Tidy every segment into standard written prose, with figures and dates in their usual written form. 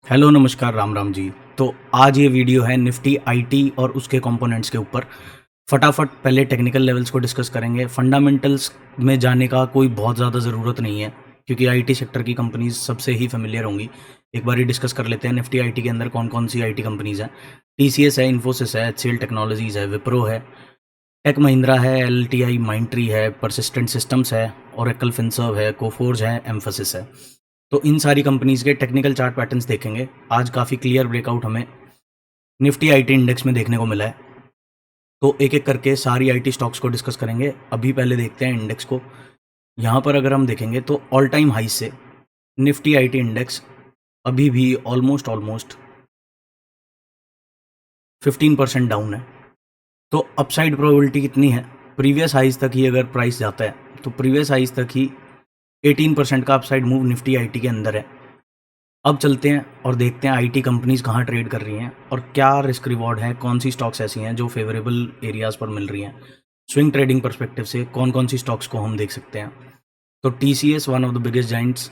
Hello नमस्कार राम राम जी। तो आज ये वीडियो है निफ्टी आईटी और उसके कंपोनेंट्स के ऊपर। फटाफट पहले टेक्निकल लेवल्स को डिस्कस करेंगे। फंडामेंटल्स में जाने का कोई बहुत ज़्यादा ज़रूरत नहीं है क्योंकि आईटी सेक्टर की कंपनीज सबसे ही फेमिलियर होंगी। एक बार ही डिस्कस कर लेते हैं निफ्टी आईटी के अंदर कौन कौन सी आईटी कंपनीज हैं। टीसीएस है, इन्फोसिस है, एचसीएल टेक्नोलॉजीज है, विप्रो है, टेक महिंद्रा है, एलटीआई माइंडट्री है, परसिस्टेंट सिस्टम्स है, ओरेकल फिनसर्व है, कोफोर्ज है, एम्फोसिस है। तो इन सारी कंपनीज के टेक्निकल चार्ट पैटर्न्स देखेंगे। आज काफ़ी क्लियर ब्रेकआउट हमें निफ्टी आईटी इंडेक्स में देखने को मिला है। तो एक एक करके सारी आईटी स्टॉक्स को डिस्कस करेंगे। अभी पहले देखते हैं इंडेक्स को। यहाँ पर अगर हम देखेंगे तो ऑल टाइम हाई से निफ्टी आईटी इंडेक्स अभी भी ऑलमोस्ट 15% डाउन है। तो अपसाइड प्रोबेबिलिटी कितनी है? प्रीवियस हाइज तक ही अगर प्राइस जाता है तो प्रीवियस हाइज तक ही 18% का अपसाइड मूव निफ्टी आईटी के अंदर है। अब चलते हैं और देखते हैं आईटी कंपनीज कहाँ ट्रेड कर रही हैं और क्या रिस्क रिवॉर्ड है, कौन सी स्टॉक्स ऐसी हैं जो फेवरेबल एरियाज पर मिल रही हैं। स्विंग ट्रेडिंग परस्पेक्टिव से कौन कौन सी स्टॉक्स को हम देख सकते हैं। तो TCS one of the biggest Giants,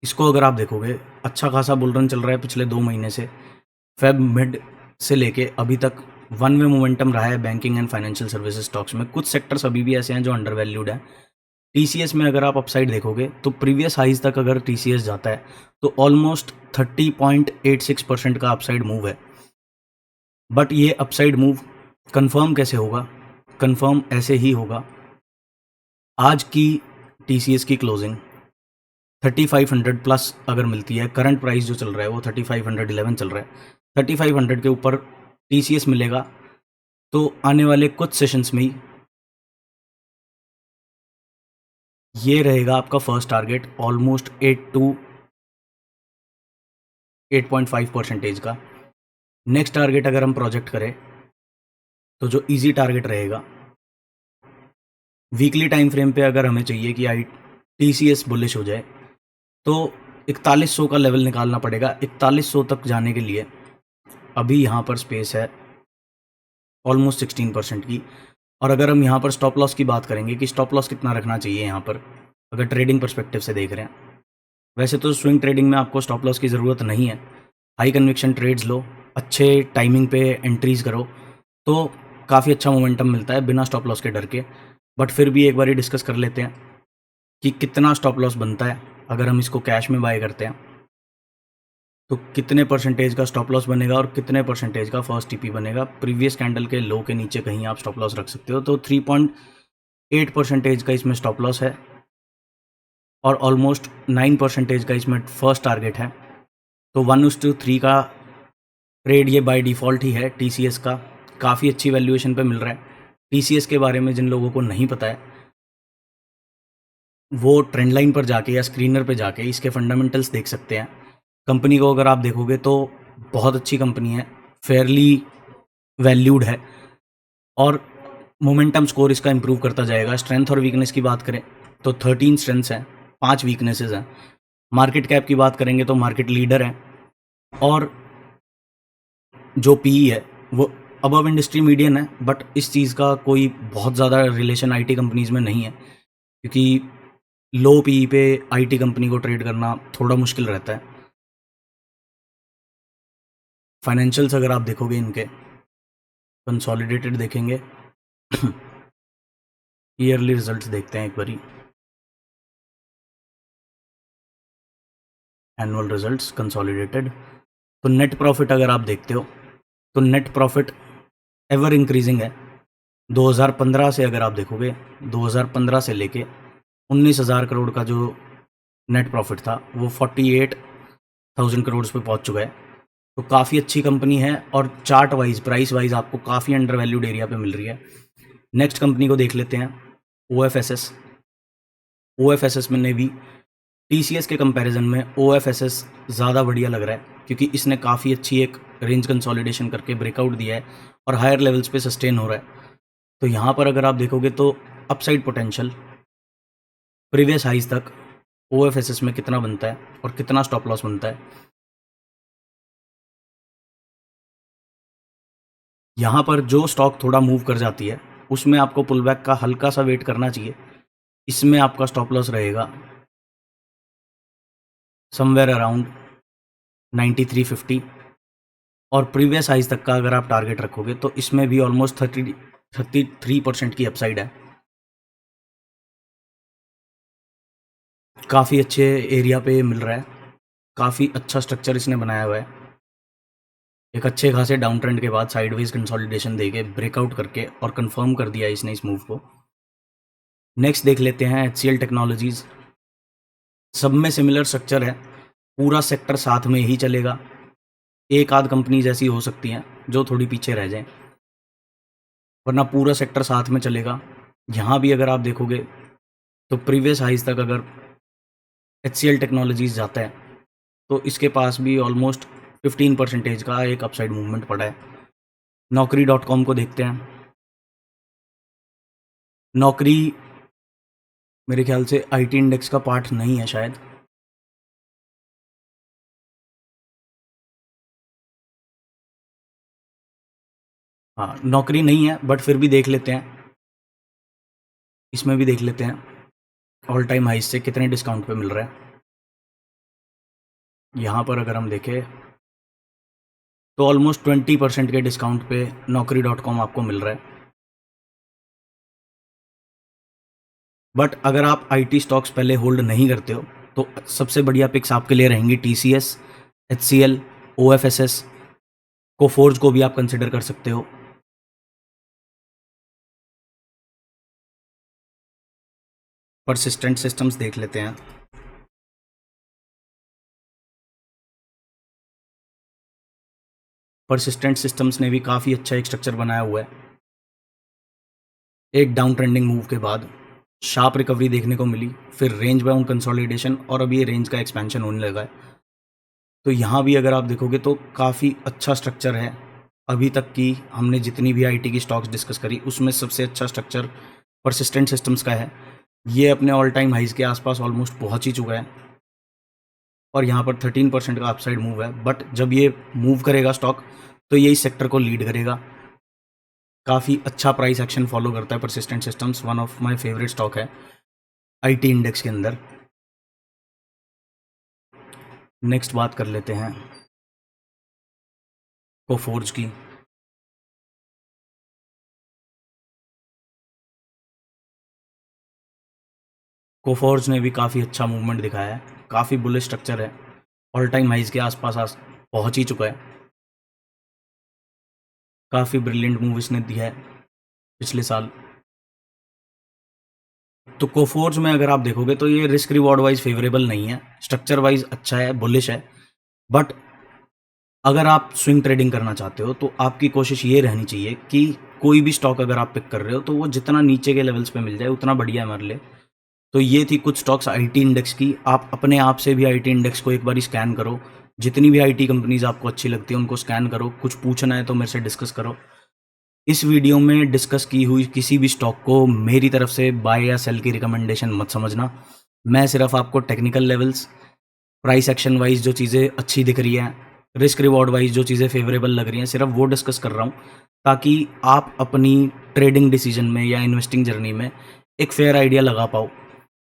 इसको अगर आप देखोगे अच्छा खासा बुल रन चल रहा है पिछले 2 महीने से। फेब मिड से लेके अभी तक वन वे मोमेंटम रहा है banking and financial services stocks में। कुछ सेक्टर्स अभी भी ऐसे हैं जो अंडर वैल्यूड हैं। टीसीएस में अगर आप अपसाइड देखोगे तो प्रीवियस हाइज तक अगर टीसीएस जाता है तो ऑलमोस्ट 30.86% का अपसाइड मूव है। बट ये अपसाइड मूव कंफर्म कैसे होगा? कंफर्म ऐसे ही होगा, आज की टीसीएस की क्लोजिंग 3500 प्लस अगर मिलती है, करंट प्राइस जो चल रहा है वो 3511 चल रहा है, 3500 के ऊपर टीसीएस मिलेगा तो आने वाले कुछ सेशंस में ही ये रहेगा आपका फर्स्ट टारगेट ऑलमोस्ट 8.5% का। नेक्स्ट टारगेट अगर हम प्रोजेक्ट करें तो जो इजी टारगेट रहेगा वीकली टाइम फ्रेम पे, अगर हमें चाहिए कि आई टीसीएस बुलिश हो जाए तो 4100 का लेवल निकालना पड़ेगा। 4100 तक जाने के लिए अभी यहाँ पर स्पेस है ऑलमोस्ट 16% की। और अगर हम यहाँ पर स्टॉप लॉस की बात करेंगे कि स्टॉप लॉस कितना रखना चाहिए यहाँ पर, अगर ट्रेडिंग परस्पेक्टिव से देख रहे हैं, वैसे तो स्विंग ट्रेडिंग में आपको स्टॉप लॉस की ज़रूरत नहीं है। हाई कन्विक्शन ट्रेड्स लो, अच्छे टाइमिंग पे एंट्रीज करो तो काफ़ी अच्छा मोमेंटम मिलता है बिना स्टॉप लॉस के डर के। बट फिर भी एक बार डिस्कस कर लेते हैं कि कितना स्टॉप लॉस बनता है अगर हम इसको कैश में बाय करते हैं। तो कितने परसेंटेज का स्टॉप लॉस बनेगा और कितने परसेंटेज का फर्स्ट टीपी बनेगा? प्रीवियस कैंडल के लो के नीचे कहीं आप स्टॉप लॉस रख सकते हो। तो 3.8% का इसमें स्टॉप लॉस है और ऑलमोस्ट 9% का इसमें फर्स्ट टारगेट है। तो 1:3 का ट्रेड ये बाय डिफ़ॉल्ट ही है टीसीएस का। काफ़ी अच्छी वैल्यूएशन पे मिल रहा है। टीसीएस के बारे में जिन लोगों को नहीं पता है वो ट्रेंड लाइन पर जाके या स्क्रीनर पे जाके इसके फंडामेंटल्स देख सकते हैं। कंपनी को अगर आप देखोगे तो बहुत अच्छी कंपनी है, फेयरली वैल्यूड है और मोमेंटम स्कोर इसका इंप्रूव करता जाएगा। स्ट्रेंथ और वीकनेस की बात करें तो 13 स्ट्रेंथ्स हैं, 5 वीकनेसेस हैं। मार्केट कैप की बात करेंगे तो मार्केट लीडर है और जो पीई है वो अबव इंडस्ट्री मीडियन है। बट इस चीज़ का कोई बहुत ज़्यादा रिलेशन आईटी कंपनीज़ में नहीं है क्योंकि लो पीई पे आईटी कंपनी को ट्रेड करना थोड़ा मुश्किल रहता है। फाइनेंशियल्स अगर आप देखोगे इनके कंसोलिडेटेड देखेंगे ईयरली रिजल्ट्स देखते हैं एक बारी, एनुअल रिजल्ट्स कंसोलिडेटेड। तो नेट प्रॉफिट अगर आप देखते हो तो नेट प्रॉफिट एवर इंक्रीजिंग है। 2015 से अगर आप देखोगे 2015 से लेके 19,000 करोड़ का जो नेट प्रॉफिट था वो 48,000 करोड़ पे पहुंच चुका है। तो काफ़ी अच्छी कंपनी है और चार्ट वाइज प्राइस वाइज आपको काफ़ी अंडर वैल्यूड एरिया पे मिल रही है। नेक्स्ट कंपनी को देख लेते हैं ओएफएसएस। ओएफएसएस में भी टीसीएस के कंपैरिजन में ओएफएसएस ज़्यादा बढ़िया लग रहा है क्योंकि इसने काफ़ी अच्छी एक रेंज कंसोलिडेशन करके ब्रेकआउट दिया है और हायर लेवल्स पे सस्टेन हो रहा है। तो यहाँ पर अगर आप देखोगे तो अपसाइड पोटेंशियल प्रीवियस हाइज तक ओएफएसएस में कितना बनता है और कितना स्टॉप लॉस बनता है। यहाँ पर जो स्टॉक थोड़ा मूव कर जाती है उसमें आपको पुल बैक का हल्का सा वेट करना चाहिए। इसमें आपका स्टॉप लॉस रहेगा समवेयर अराउंड 9350, और प्रीवियस हाइज तक का अगर आप टारगेट रखोगे तो इसमें भी ऑलमोस्ट 33% की अपसाइड है। काफ़ी अच्छे एरिया पे मिल रहा है, काफ़ी अच्छा स्ट्रक्चर इसने बनाया हुआ है। एक अच्छे खासे डाउन ट्रेंड के बाद साइडवेज कंसोलिडेशन देके ब्रेकआउट करके और कंफर्म कर दिया इसने इस मूव को। नेक्स्ट देख लेते हैं HCL टेक्नोलॉजीज़। सब में सिमिलर स्ट्रक्चर है, पूरा सेक्टर साथ में ही चलेगा। एक आध कंपनीज ऐसी हो सकती हैं जो थोड़ी पीछे रह जाएं, वरना पूरा सेक्टर साथ में चलेगा। यहाँ भी अगर आप देखोगे तो प्रीवियस हाइज तक अगर HCL टेक्नोलॉजीज़ जाता है तो इसके पास भी ऑलमोस्ट 15% का एक अपसाइड मूवमेंट पड़ा है। Naukri.com को देखते हैं। नौकरी मेरे ख्याल से IT इंडेक्स का पार्ट नहीं है शायद। हाँ, नौकरी नहीं है, बट फिर भी देख लेते हैं, इसमें भी देख लेते हैं ऑल टाइम हाइज से कितने डिस्काउंट पे मिल रहा है। यहाँ पर अगर हम देखें तो ऑलमोस्ट 20% के डिस्काउंट पे Naukri.com आपको मिल रहा है। बट अगर आप IT स्टॉक्स पहले होल्ड नहीं करते हो तो सबसे बढ़िया पिक्स आपके लिए रहेंगी TCS, HCL, OFSS, कोफोर्ज को भी आप कंसिडर कर सकते हो। परसिस्टेंट सिस्टम्स देख लेते हैं। परसिस्टेंट सिस्टम्स ने भी काफ़ी अच्छा एक स्ट्रक्चर बनाया हुआ है। एक डाउन ट्रेंडिंग मूव के बाद शार्प रिकवरी देखने को मिली, फिर रेंज बाउंड कंसोलिडेशन, और अभी ये रेंज का एक्सपेंशन होने लगा है। तो यहाँ भी अगर आप देखोगे तो काफ़ी अच्छा स्ट्रक्चर है। अभी तक की हमने जितनी भी IT की स्टॉक्स डिस्कस करी उसमें सबसे अच्छा स्ट्रक्चर परसिस्टेंट सिस्टम्स का है। ये अपने ऑल टाइम हाइज के आसपास ऑलमोस्ट पहुँच ही चुका है और यहाँ पर 13% का अपसाइड मूव है। बट जब ये मूव करेगा स्टॉक तो ये इस सेक्टर को लीड करेगा। काफ़ी अच्छा प्राइस एक्शन फॉलो करता है persistent systems, one of my favourite stock है IT इंडेक्स के अंदर। नेक्स्ट बात कर लेते हैं कोफोर्ज की। कोफोर्ज ने भी काफ़ी अच्छा मूवमेंट दिखाया है, काफ़ी बुलिश स्ट्रक्चर है, ऑल टाइम हाइज के आसपास पहुंच ही चुका है। काफ़ी ब्रिलियंट मूव इसने दिया है पिछले साल। तो कोफोर्ज में अगर आप देखोगे तो ये रिस्क रिवॉर्ड वाइज फेवरेबल नहीं है, स्ट्रक्चर वाइज अच्छा है, बुलिश है, बट अगर आप स्विंग ट्रेडिंग करना चाहते हो तो आपकी कोशिश ये रहनी चाहिए कि कोई भी स्टॉक अगर आप पिक कर रहे हो तो वो जितना नीचे के लेवल्स पे मिल जाए उतना बढ़िया है हमारे लिए। तो ये थी कुछ स्टॉक्स IT इंडेक्स की। आप अपने आप से भी IT इंडेक्स को एक बार स्कैन करो, जितनी भी IT कंपनीज आपको अच्छी लगती है उनको स्कैन करो। कुछ पूछना है तो मेरे से डिस्कस करो। इस वीडियो में डिस्कस की हुई किसी भी स्टॉक को मेरी तरफ से बाय या सेल की रिकमेंडेशन मत समझना। मैं सिर्फ आपको technical levels, price action wise जो चीज़ें अच्छी दिख रही हैं, रिस्क रिवॉर्ड वाइज जो चीज़ें फेवरेबल लग रही हैं, सिर्फ वो डिस्कस कर रहा हूँ ताकि आप अपनी ट्रेडिंग डिसीजन में या इन्वेस्टिंग जर्नी में एक फेयर आइडिया लगा पाओ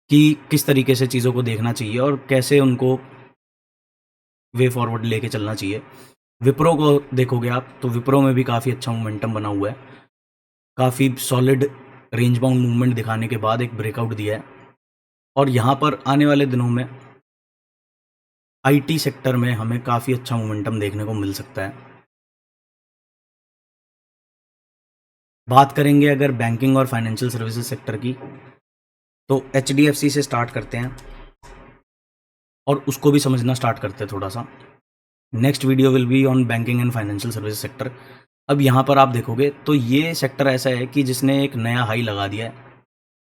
कि किस तरीके से चीज़ों को देखना चाहिए और कैसे उनको वे फॉरवर्ड लेके चलना चाहिए। विप्रो को देखोगे आप तो विप्रो में भी काफ़ी अच्छा मोमेंटम बना हुआ है, काफ़ी सॉलिड रेंज बाउंड मूवमेंट दिखाने के बाद एक ब्रेकआउट दिया है और यहाँ पर आने वाले दिनों में IT सेक्टर में हमें काफ़ी अच्छा मोमेंटम देखने को मिल सकता है। बात करेंगे अगर बैंकिंग और फाइनेंशियल सर्विसेज सेक्टर की तो HDFC से स्टार्ट करते हैं और उसको भी समझना स्टार्ट करते हैं थोड़ा सा। Next video will be on banking and financial services sector. अब यहाँ पर आप देखोगे तो ये सेक्टर ऐसा है कि जिसने एक नया हाई लगा दिया है।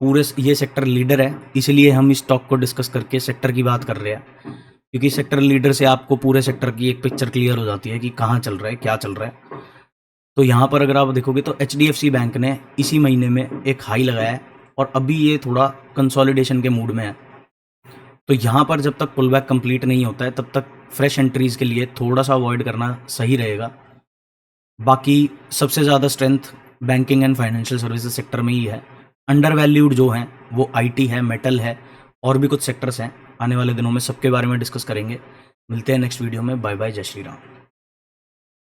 पूरे ये सेक्टर लीडर है, इसलिए हम इस स्टॉक को डिस्कस करके सेक्टर की बात कर रहे हैं, क्योंकि सेक्टर लीडर से आपको पूरे सेक्टर की एक पिक्चर क्लियर हो जाती है कि कहाँ चल रहा है, क्या चल रहा है। तो यहाँ पर अगर आप देखोगे तो HDFC बैंक ने इसी महीने में एक हाई लगाया है और अभी ये थोड़ा कंसोलिडेशन के मूड में है। तो यहाँ पर जब तक पुल बैक कंप्लीट नहीं होता है तब तक फ्रेश एंट्रीज के लिए थोड़ा सा अवॉइड करना सही रहेगा। बाकी सबसे ज़्यादा strength banking and financial services sector में ही है। अंडर वैल्यूड जो हैं वो IT है, मेटल है और भी कुछ सेक्टर्स हैं। आने वाले दिनों में सबके बारे में डिस्कस करेंगे। मिलते हैं नेक्स्ट वीडियो में। बाय बाय, जय श्री राम।